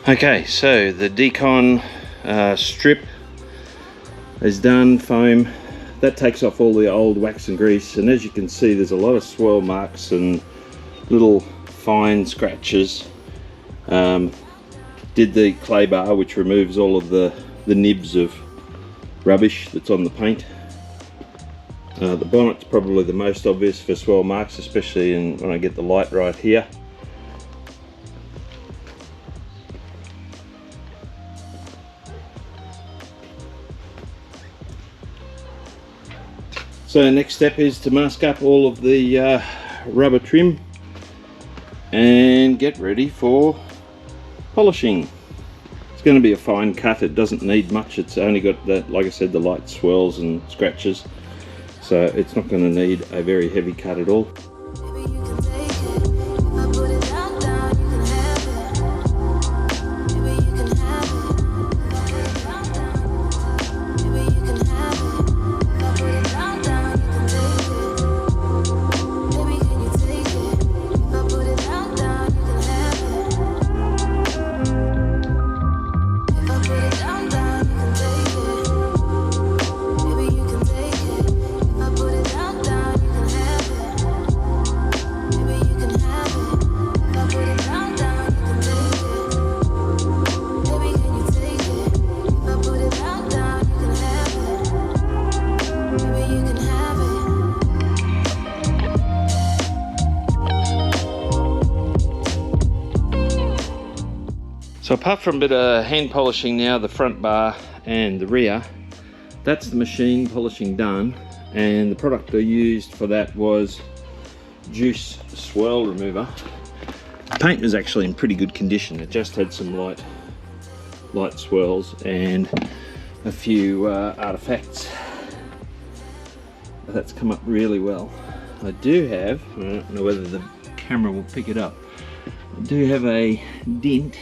Okay, so the decon strip is done, foam. That takes off all the old wax and grease, and as you can see there's a lot of swirl marks and little fine scratches. Did the clay bar, which removes all of the nibs of rubbish that's on the paint. The bonnet's probably the most obvious for swirl marks, especially when I get the light right here. So next step is to mask up all of the rubber trim and get ready for polishing. It's going to be a fine cut, it doesn't need much, it's only got that, like I said, the light swirls and scratches, so it's not going to need a very heavy cut at all. So apart from a bit of hand polishing now, the front bar and the rear, that's the machine polishing done, and the product I used for that was Juice Swirl Remover. The paint was actually in pretty good condition, it just had some light swirls and a few artifacts. That's come up really well. I do have, I don't know whether the camera will pick it up, I do have a dent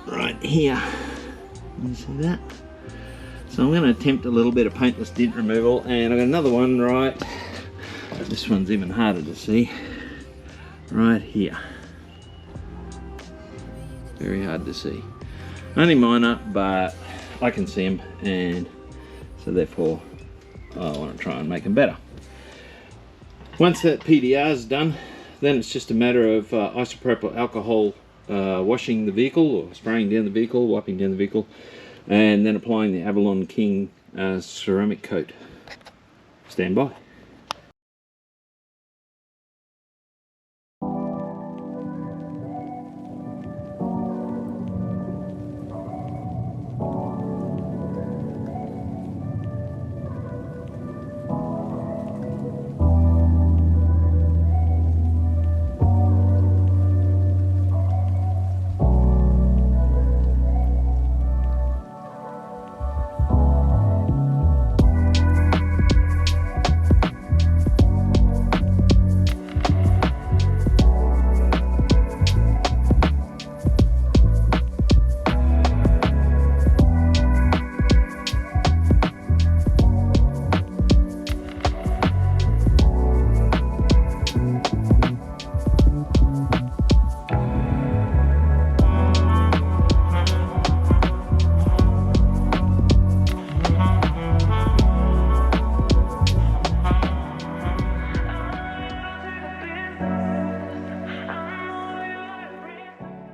right here. You see that? So I'm going to attempt a little bit of paintless dent removal, and I've got another one right, this one's even harder to see, right here. Very hard to see. Only minor, but I can see them, and so therefore I want to try and make them better. Once that PDR is done, then it's just a matter of isopropyl alcohol washing the vehicle, or spraying down the vehicle, wiping down the vehicle, and then applying the Avalon King ceramic coat. Stand by.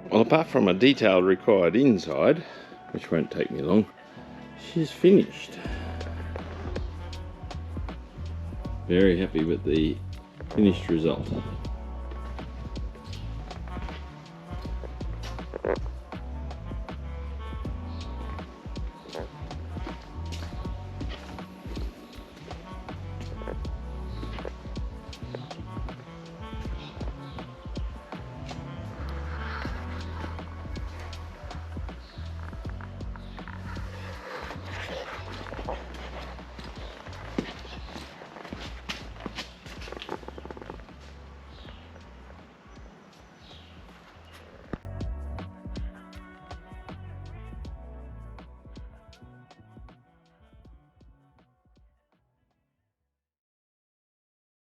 Well, apart from a detail required inside, which won't take me long, she's finished. Very happy with the finished result.